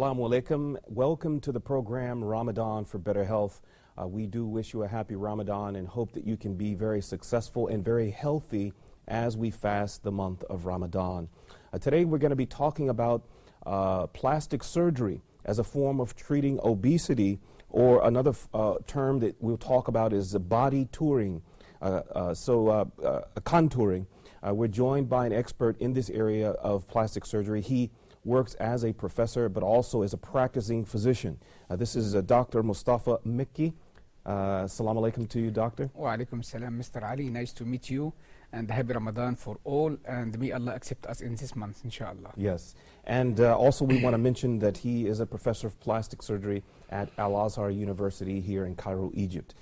Assalamu alaikum. Welcome to the program Ramadan for Better Health. We do wish you a happy Ramadan and hope that you can be very successful and very healthy as we fast the month of Ramadan. Today we're going to be talking about plastic surgery as a form of treating obesity, or another term that we'll talk about is body touring, contouring. We're joined by an expert in this area of plastic surgery. He works as a professor but also as a practicing physician. This is Dr. Mustafa Mikki. Assalamu alaikum to you, doctor. Wa alaikum salam, Mr. Ali. Nice to meet you, and happy Ramadan for all, and may Allah accept us in this month, inshallah. Yes, and also we want to mention that he is a professor of plastic surgery at Al-Azhar University here in Cairo, Egypt.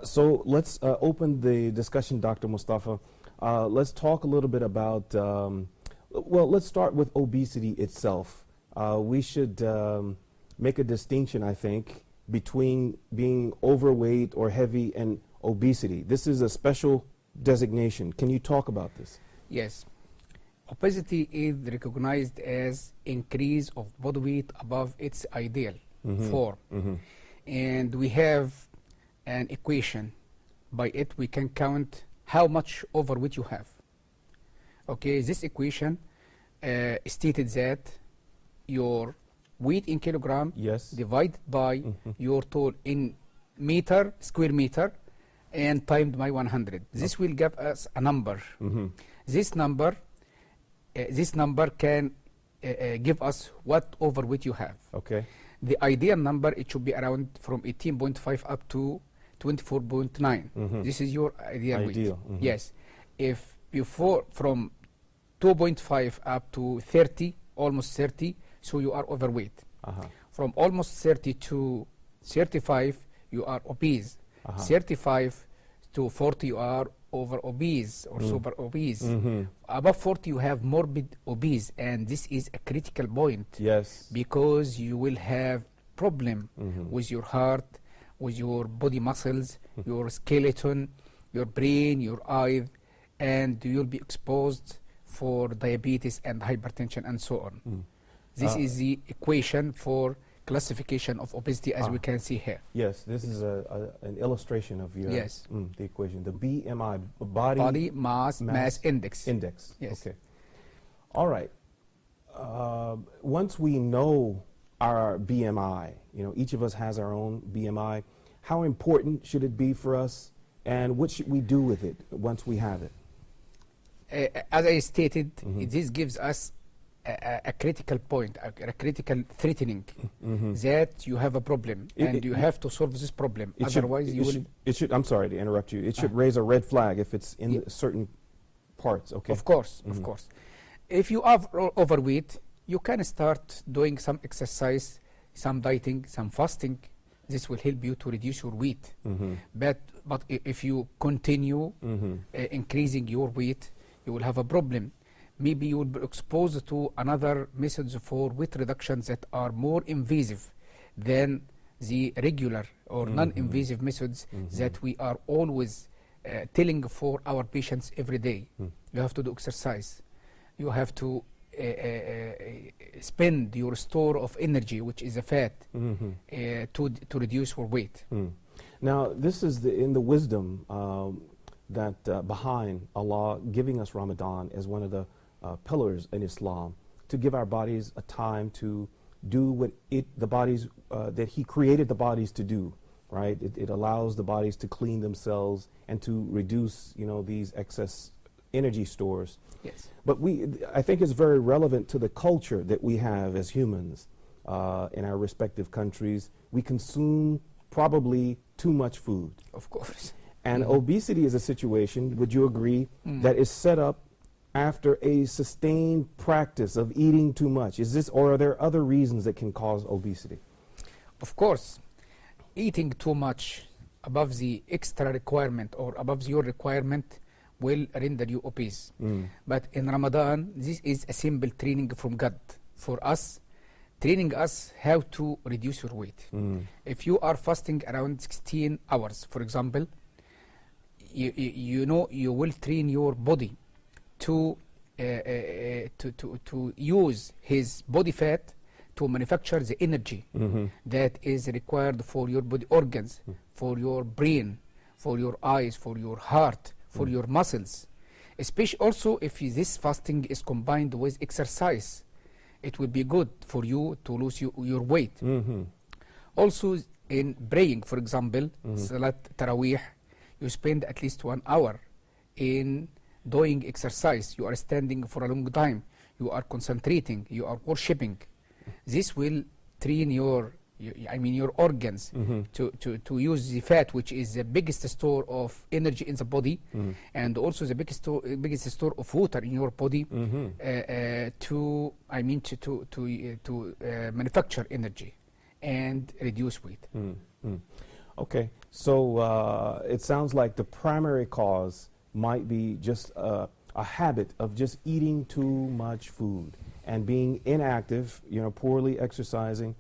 So let's open the discussion, Dr. Mustafa. Let's talk a little bit about, well, let's start with obesity itself. We should make a distinction, I think, between being overweight or heavy and obesity. This is a special designation. Can you talk about this? Yes. Obesity is recognized as increase of body weight above its ideal form. And we have an equation. By it we can count how much overweight you have. Okay, this equation stated that your weight in kilogram divided by your tall in square meter, and timed by 100. This will give us a number. This number can give us what overweight you have. Okay. The ideal number, it should be around from 18.5 up to 24.9. This is your ideal weight. Yes. If before from 2.5 up to 30, almost 30, so you are overweight. From almost 30 to 35, you are obese. 35 to 40, you are over obese or super obese. Above 40, you have morbid obese, and this is a critical point. Yes. Because you will have problem with your heart, with your body muscles, your skeleton, your brain, your eye, and you'll be exposed for diabetes and hypertension and so on. This is the equation for classification of obesity, as we can see here. Yes, this is an illustration of your the equation. The BMI, body mass index. Yes. Okay. All right. Once we know our BMI, you know, each of us has our own BMI. How important should it be for us, and what should we do with it once we have it? As I stated, this gives us a critical point, a critical threatening that you have a problem, and you have to solve this problem. Otherwise, it should. I'm sorry to interrupt you. It should raise a red flag if it's in certain parts. Okay. Of course, of course. If you are overweight, you can start doing some exercise, some dieting, some fasting. This will help you to reduce your weight. But if you continue increasing your weight, you will have a problem. Maybe you will be exposed to another methods for weight reductions that are more invasive than the regular or non-invasive methods that we are always telling for our patients every day. You have to do exercise. You have to spend your store of energy, which is a fat, to reduce your weight. Now, this is in the wisdom that behind Allah giving us Ramadan as one of the pillars in Islam, to give our bodies a time to do what the bodies that He created the bodies to do. Right? It allows the bodies to clean themselves and to reduce, you know, these excess energy stores. Yes. But I think it's very relevant to the culture that we have as humans in our respective countries. We consume probably too much food. Of course. And obesity is a situation, would you agree, that is set up after a sustained practice of eating too much? Is this, or are there other reasons that can cause obesity? Of course. Eating too much above the extra requirement or above your requirement will render you obese. But in Ramadan, this is a simple training from God for us, training us how to reduce your weight. If you are fasting around 16 hours, for example, you know you will train your body to use his body fat to manufacture the energy that is required for your body organs, for your brain, for your eyes, for your heart, for your muscles. Especially also if this fasting is combined with exercise, it will be good for you to lose your weight. Also in praying, for example, Salat Taraweeh, you spend at least 1 hour in doing exercise. You are standing for a long time. You are concentrating. You are worshipping. This will train your organs to use the fat, which is the biggest store of energy in the body, and also the biggest store of water in your body, to manufacture energy and reduce weight. Okay, so it sounds like the primary cause might be just a habit of just eating too much food and being inactive, poorly exercising.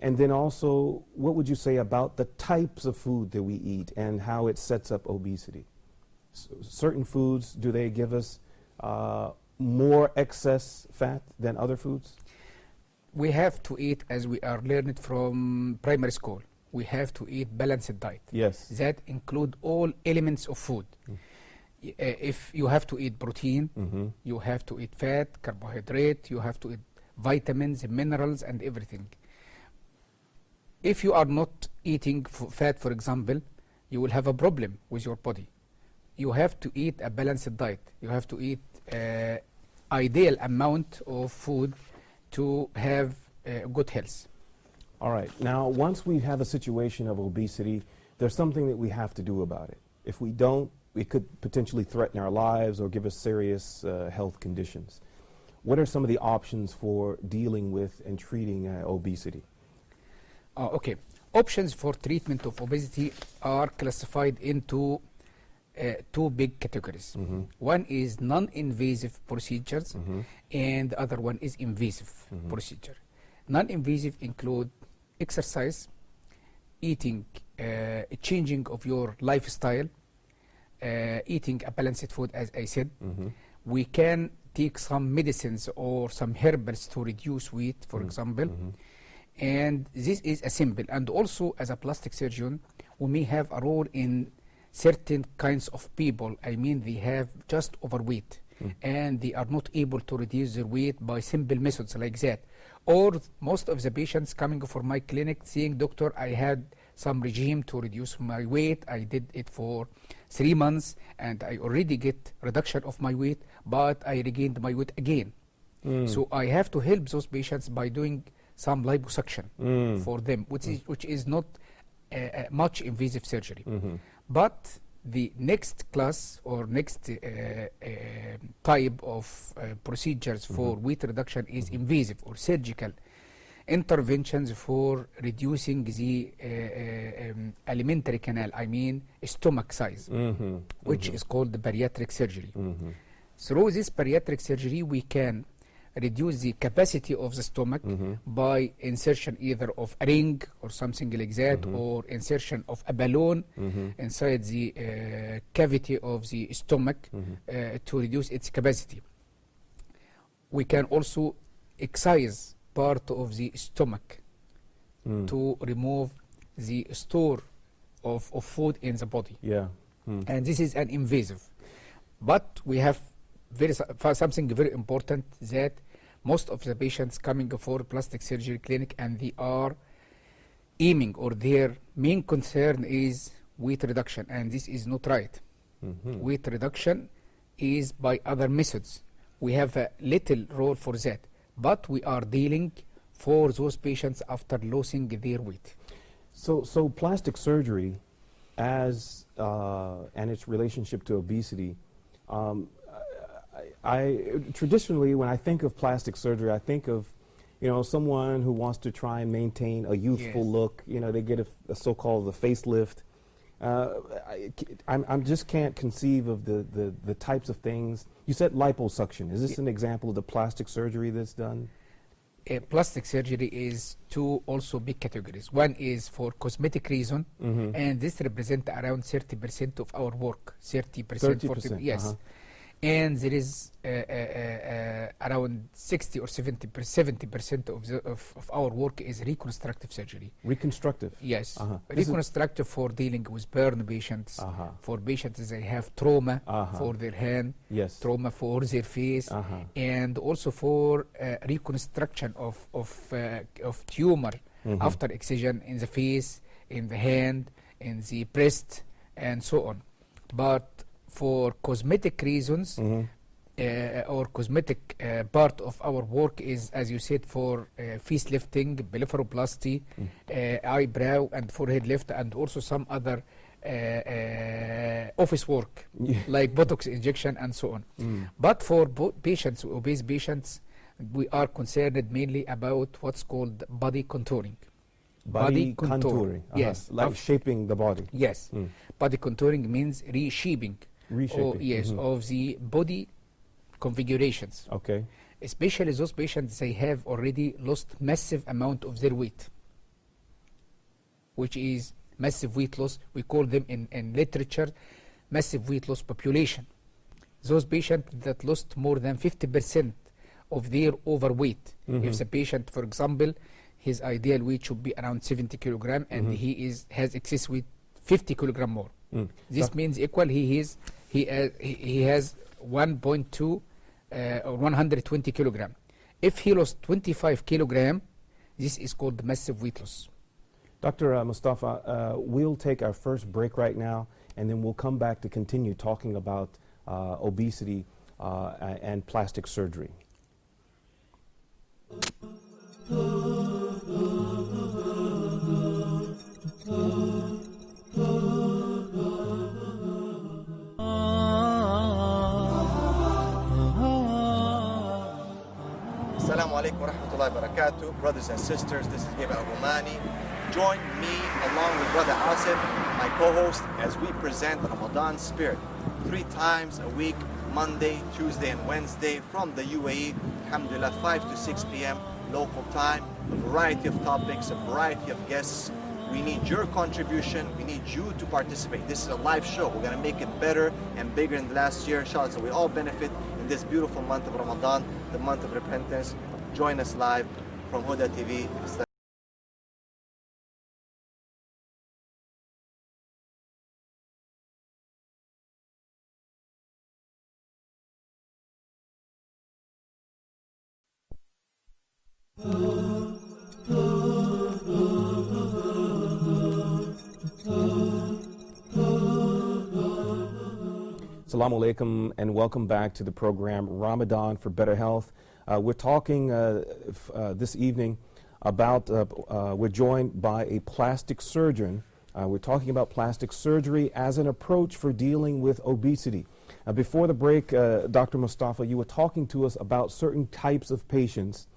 And then also, what would you say about the types of food that we eat and how it sets up obesity? Certain foods, do they give us more excess fat than other foods? We have to eat, as we are learned from primary school, we have to eat balanced diet. Yes. That include all elements of food. If you have to eat protein, you have to eat fat, carbohydrate, you have to eat vitamins, minerals, and everything. If you are not eating fat, for example, you will have a problem with your body. You have to eat a balanced diet. You have to eat ideal amount of food to have good health. All right. Now, once we have a situation of obesity, there's something that we have to do about it. If we don't, it could potentially threaten our lives or give us serious health conditions. What are some of the options for dealing with and treating obesity? Okay. Options for treatment of obesity are classified into two big categories. One is non-invasive procedures, and the other one is invasive procedure. Non-invasive include exercise, eating, changing of your lifestyle, eating a balanced food, as I said. We can take some medicines or some herbals to reduce weight, for example. And this is a simple. And also, as a plastic surgeon, we may have a role in certain kinds of people. I mean, they have just overweight and they are not able to reduce their weight by simple methods like that. Or most of the patients coming for my clinic saying, "Doctor, I had some regime to reduce my weight. I did it for 3 months and I already get reduction of my weight, but I regained my weight again." So I have to help those patients by doing some liposuction for them, which is not much invasive surgery. But the next class or next type of procedures for weight reduction is invasive or surgical interventions for reducing the alimentary canal, I mean stomach size, which is called the bariatric surgery. Through this bariatric surgery, we can reduce the capacity of the stomach by insertion either of a ring or something like that, or insertion of a balloon inside the cavity of the stomach to reduce its capacity. We can also excise part of the stomach to remove the store of food in the body. And this is an invasive. But we have something very important, that most of the patients coming for plastic surgery clinic, and they are aiming, or their main concern is weight reduction, and this is not right. Weight reduction is by other methods. We have a little role for that, but we are dealing for those patients after losing their weight. So plastic surgery as and its relationship to obesity, traditionally, when I think of plastic surgery, I think of, someone who wants to try and maintain a youthful look. They get a so-called facelift. I just can't conceive of the types of things. You said liposuction. Is this an example of the plastic surgery that's done? Plastic surgery is two also big categories. One is for cosmetic reason, and this represents around 30% of our work. 30%, 40%, yes. and there is around 60 or 70% of our work is reconstructive surgery. Reconstructive? Yes. This Reconstructive for dealing with burn patients, for patients that have trauma for their hand, yes, trauma for their face, and also for reconstruction of tumor after excision in the face, in the hand, in the breast, and so on. But for cosmetic reasons, or cosmetic part of our work is, as you said, for facelifting, blepharoplasty, eyebrow and forehead lift, and also some other office work, like Botox injection and so on. But for patients, obese patients, we are concerned mainly about what's called body contouring. Body contouring. Yes. Like shaping the body. Yes. Body contouring means reshaping. Reshaping. Yes, of the body configurations. Okay. Especially those patients, they have already lost massive amount of their weight, which is massive weight loss. We call them in literature massive weight loss population. Those patients that lost more than 50% of their overweight. If the patient, for example, his ideal weight should be around 70 kilogram and he has excess weight 50 kilogram more. This means equal he has 1.2 or 120 kilogram. If he lost 25 kilogram, this is called massive weight loss. Dr. Mustafa, we'll take our first break right now, and then we'll come back to continue talking about obesity and plastic surgery. Assalamu alaikum wa rahmatullahi wa barakatuh. Brothers and sisters, this is Gabriel Romani. Join me along with Brother Asif, my co-host, as we present Ramadan Spirit 3 times a week, Monday, Tuesday, and Wednesday from the UAE, alhamdulillah, 5 to 6 p.m. local time. A variety of topics, a variety of guests. We need your contribution. We need you to participate. This is a live show. We're going to make it better and bigger than last year, inshallah, so we all benefit in this beautiful month of Ramadan, the month of repentance. Join us live from Huda TV. Assalamu alaikum and welcome back to the program Ramadan for Better Health. We're talking this evening about, we're joined by a plastic surgeon. We're talking about plastic surgery as an approach for dealing with obesity. Before the break, Dr. Mustafa, you were talking to us about certain types of patients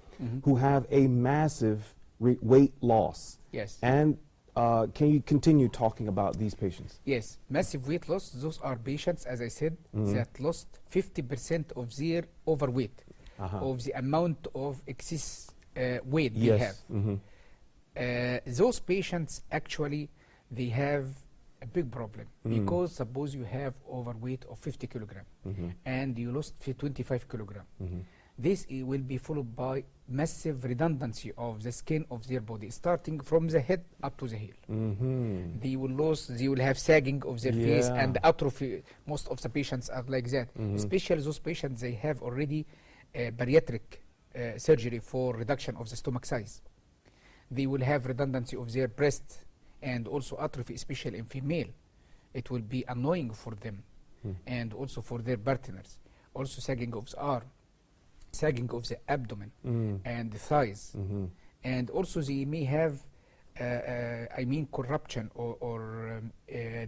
who have a massive weight loss. Yes. And can you continue talking about these patients? Yes, massive weight loss, those are patients, as I said, that lost 50% of their overweight, of the amount of excess weight they have. Those patients, actually, they have a big problem because suppose you have overweight of 50 kilogram and you lost 25 kilogram. This will be followed by massive redundancy of the skin of their body, starting from the head up to the heel. They will have sagging of their face and atrophy. Most of the patients are like that. Especially those patients, they have already bariatric surgery for reduction of the stomach size. They will have redundancy of their breast and also atrophy, especially in female. It will be annoying for them and also for their partners. Also sagging of the arm, sagging of the abdomen and the thighs. And also they may have, corruption or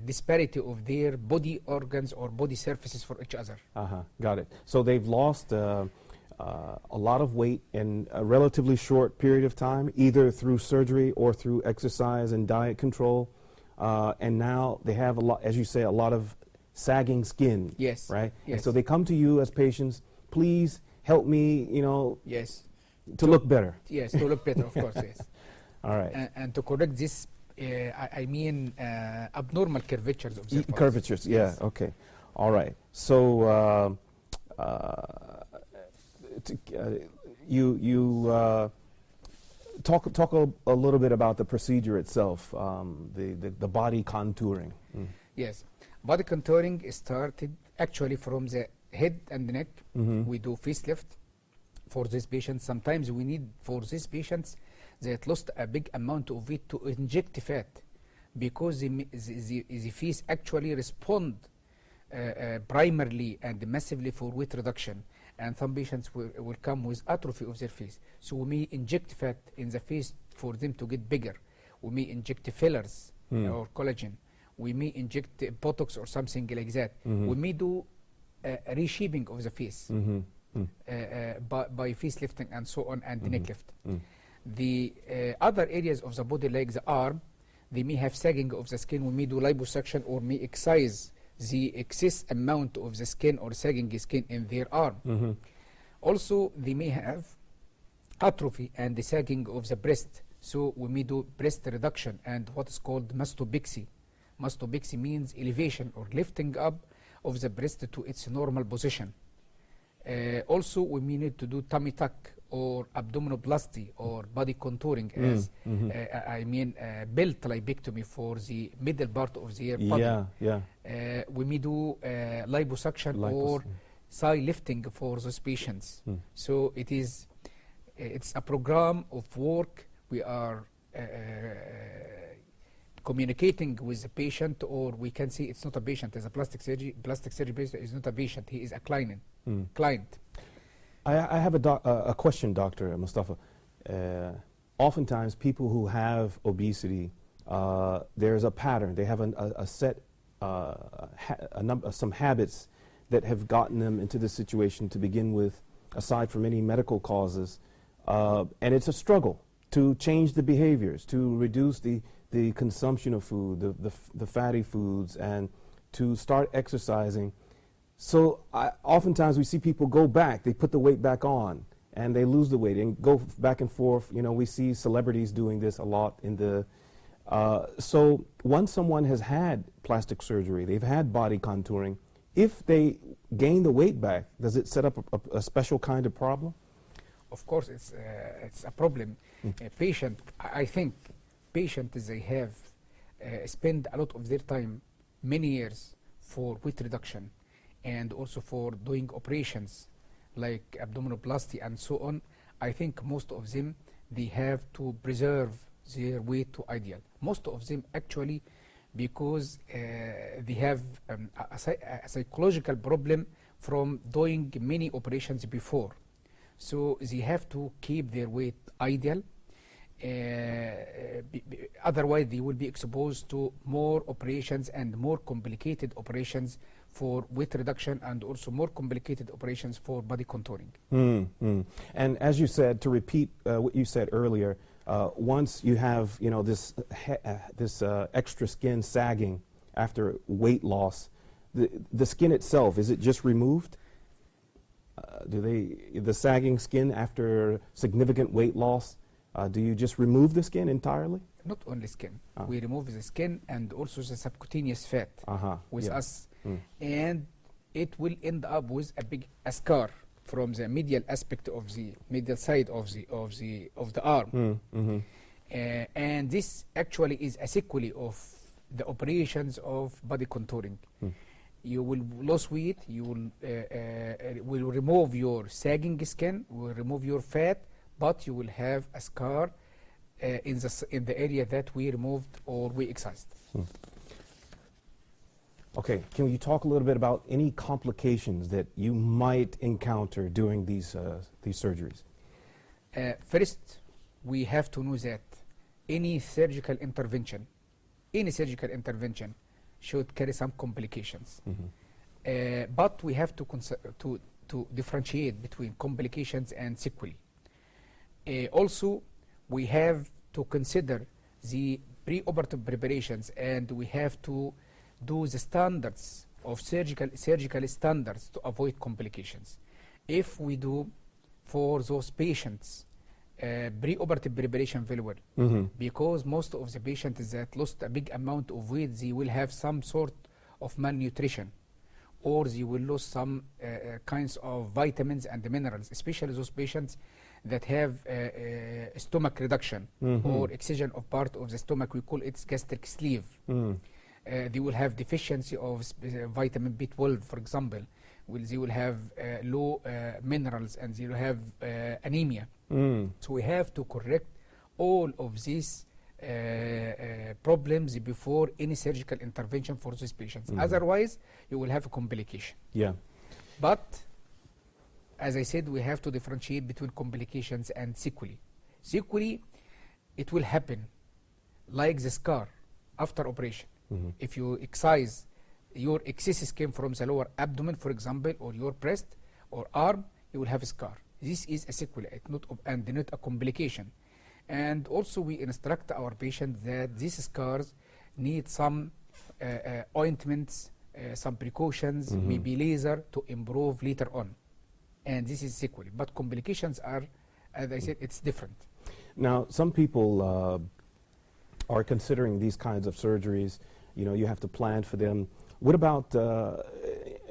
disparity of their body organs or body surfaces for each other. Got it. So they've lost a lot of weight in a relatively short period of time, either through surgery or through exercise and diet control. And now they have, a lot, as you say, a lot of sagging skin. Yes. Right? Yes. And so they come to you as patients, please help me, yes, to look better. Yes, to look better, of course, yes. All right. And to correct this, abnormal curvatures of their bodies. Curvatures, Yes. yeah, okay. All right. So you talk a little bit about the procedure itself, the body contouring. Yes, body contouring is started actually from the head and the neck. We do facelift for these patients. Sometimes we need for these patients that lost a big amount of weight to inject fat, because the face actually respond primarily and massively for weight reduction, and some patients will come with atrophy of their face. So we may inject fat in the face for them to get bigger. We may inject fillers or collagen. We may inject Botox or something like that. We may do a reshaping of the face by facelifting and so on, and the neck lift. The other areas of the body, like the arm, they may have sagging of the skin. We may do liposuction or may excise the excess amount of the skin or sagging skin in their arm. Also, they may have atrophy and the sagging of the breast. So we may do breast reduction and what is called mastopexy. Mastopexy means elevation or lifting up of the breast to its normal position. Also, we may need to do tummy tuck or abdominoplasty or body contouring, as I mean belt lipectomy for the middle part of their body. We may do liposuction or thigh lifting for those patients. So it's a program of work. We are communicating with the patient, or we can say it's not a patient, it's a plastic surgery patient is not a patient, he is a client. I have a question, Dr. Mustafa. Oftentimes people who have obesity, there's a pattern. They have a set, some habits that have gotten them into this situation to begin with, aside from any medical causes. And it's a struggle to change the behaviors, to reduce the consumption of food, the fatty foods, and to start exercising. So oftentimes we see people go back, they put the weight back on, and they lose the weight and go back and forth. You know, we see celebrities doing this a lot in the, so once someone has had plastic surgery, they've had body contouring, if they gain the weight back, does it set up a special kind of problem? Of course, it's a problem. I think patients, they have spent a lot of their time, many years, for weight reduction, and also for doing operations like abdominoplasty and so on. I think most of them, they have to preserve their weight to ideal. Most of them actually, because they have a psychological problem from doing many operations before. So they have to keep their weight ideal. Otherwise they will be exposed to more operations and more complicated operations for weight reduction, and also more complicated operations for body contouring. And as you said, to repeat what you said earlier, once you have, you know, this extra skin sagging after weight loss, the skin itself, is it just removed? The sagging skin after significant weight loss, do you just remove the skin entirely? Not only skin. We remove the skin and also the subcutaneous fat with us. And it will end up with a scar from the medial aspect of the medial side of the arm. And this actually is a sequel of the operations of body contouring. You will lose weight, you will remove your sagging skin, will remove your fat, but you will have a scar in the area that we removed or we excised. Okay, can you talk a little bit about any complications that you might encounter during these surgeries? First, we have to know that any surgical intervention should carry some complications. But we have to differentiate between complications and sequelae. Also, we have to consider the preoperative preparations, and we have to do the standards of surgical standards to avoid complications. If we do for those patients preoperative preparation very well, because most of the patients that lost a big amount of weight, they will have some sort of malnutrition, or they will lose some kinds of vitamins and minerals, especially those patients that have stomach reduction or excision of part of the stomach. We call it gastric sleeve. They will have deficiency of vitamin B12, for example. They will have low minerals, and they will have anemia. So we have to correct all of these problems before any surgical intervention for these patients. Otherwise, you will have a complication. Yeah. But as I said, we have to differentiate between complications and sequelae. Sequelae, it will happen like the scar after operation. If you excise your excess skin from the lower abdomen, for example, or your breast or arm, you will have a scar. This is a sequelae, and not a complication. And also we instruct our patients that these scars need some ointments, some precautions, maybe laser to improve later on. And this is sequelae. But complications are, as I said, it's different. Now, some people are considering these kinds of surgeries. You know, you have to plan for them. What about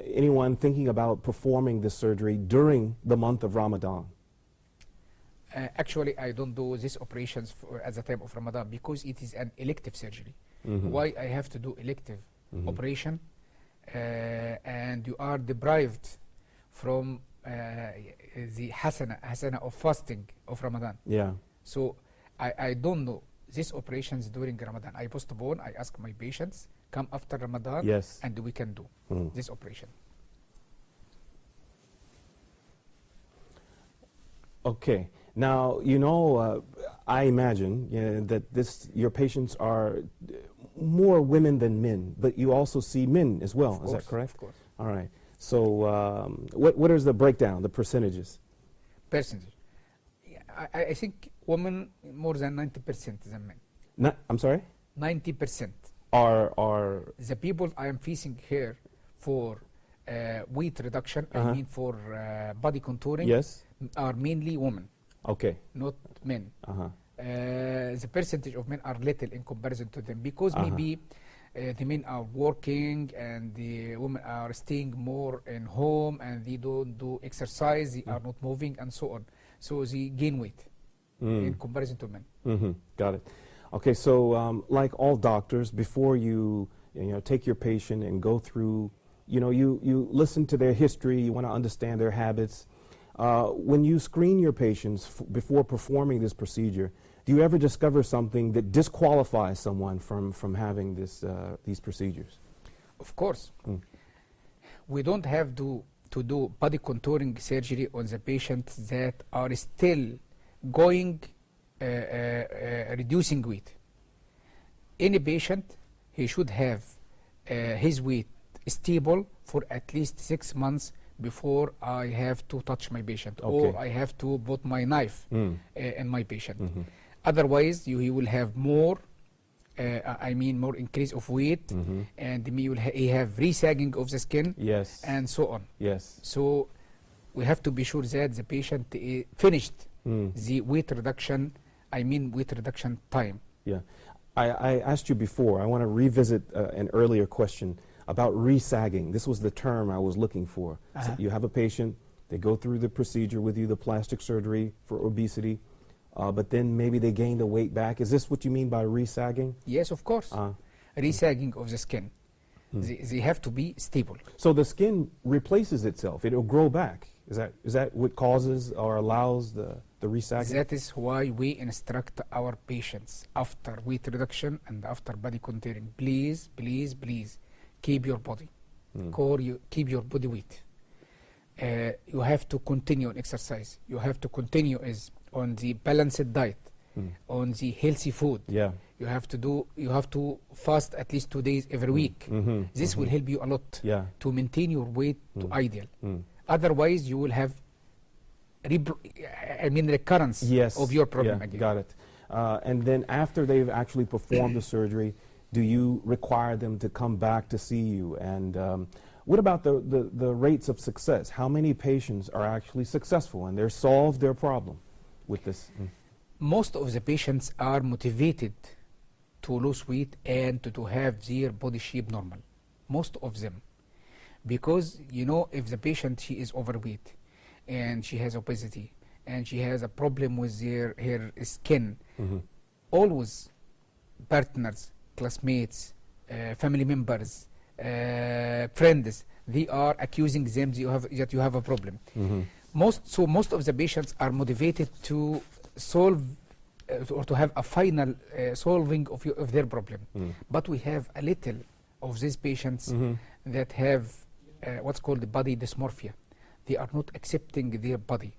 anyone thinking about performing this surgery during the month of Ramadan? Actually, I don't do these operations at the time of Ramadan because it is an elective surgery. Why I have to do elective operation? And you are deprived from the hasana of fasting of Ramadan. Yeah. So I don't know these operations during Ramadan. I postpone. I ask my patients come after Ramadan, yes, and we can do this operation. Okay. Now, you know, I imagine that your patients are more women than men, but you also see men as well. Is that correct? Of course. All right. So what is the breakdown, the percentages? Percentage. I think women more than 90% than men. I'm sorry? 90% are the people I am facing here for weight reduction, I mean for body contouring, yes, are mainly women. Okay. Not men. The percentage of men are little in comparison to them because maybe the men are working and the women are staying more in home and they don't do exercise, they are not moving and so on. So they gain weight in comparison to men. Got it. Okay, so like all doctors, before you take your patient and go through, you listen to their history, you want to understand their habits. When you screen your patients before performing this procedure, do you ever discover something that disqualifies someone from having these procedures? Of course. We don't have to do body contouring surgery on the patients that are still going reducing weight. Any patient, he should have his weight stable for at least 6 months before I have to touch my patient, or I have to put my knife in my patient. Otherwise, he will have more more increase of weight, and he have resagging of the skin, yes, and so on. Yes. So we have to be sure that the patient finished the weight reduction, weight reduction time. Yeah. I asked you before, I want to revisit an earlier question about resagging. This was the term I was looking for. So you have a patient, they go through the procedure with you, the plastic surgery for obesity, but then maybe they gain the weight back. Is this what you mean by resagging? Yes, of course. Resagging of the skin. They have to be stable. So the skin replaces itself. It will grow back. Is that what causes or allows the resagging? That is why we instruct our patients after weight reduction and after body contouring. Please, please, please keep your body. Keep your body weight. You have to continue on exercise. You have to continue on the balanced diet, on the healthy food. Yeah. You have to fast at least 2 days every week. This will help you a lot to maintain your weight to ideal. Otherwise, you will have recurrence of your problem again. Got it. And then after they've actually performed the surgery, do you require them to come back to see you? And what about the rates of success? How many patients are actually successful and they're solved their problem with this? Most of the patients are motivated to lose weight and to have their body shape normal. Most of them. because you know, if the patient, she is overweight and she has obesity and she has a problem with her skin, always partners, classmates, family members, friends, they are accusing them that you have a problem. Most of the patients are motivated to solve or to have a final solving of their problem. But we have a little of these patients that have what's called the body dysmorphia. They are not accepting their body.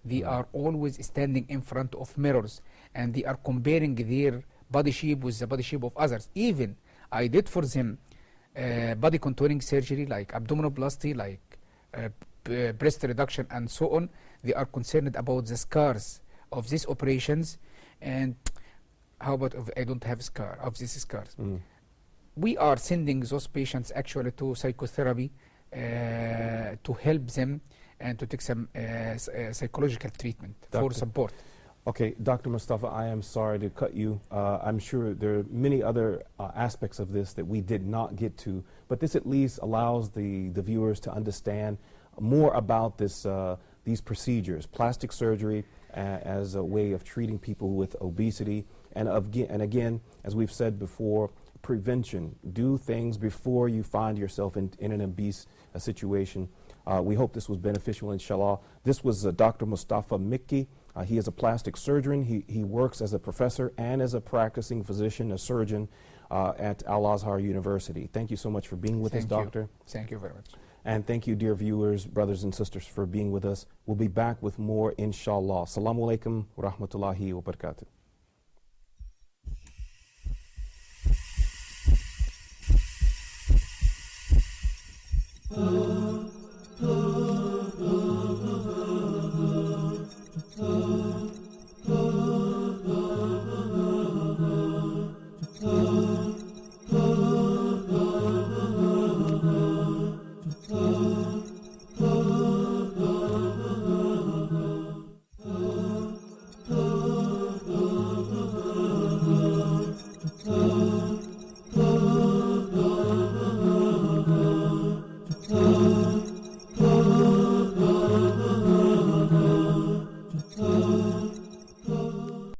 They are always standing in front of mirrors and they are comparing their body shape with the body shape of others. Even I did for them body contouring surgery like abdominoplasty, like breast reduction and so on. They are concerned about the scars of these operations, and how about if I don't have scar of these scars? We are sending those patients actually to psychotherapy to help them and to take some psychological treatment for support. Okay, Dr. Mustafa, I am sorry to cut you. I'm sure there are many other aspects of this that we did not get to, but this at least allows the viewers to understand more about these procedures, plastic surgery as a way of treating people with obesity, and again, as we've said before, prevention. Do things before you find yourself in an obese situation. We hope this was beneficial, inshallah. This was Dr. Mustafa Mikki. He is a plastic surgeon. He works as a professor and as a practicing physician, a surgeon at Al-Azhar University. Thank you so much for being with us, Doctor. Thank you very much. And thank you, dear viewers, brothers and sisters, for being with us. We'll be back with more, inshallah. Assalamu alaikum wa rahmatullahi wa barakatuh.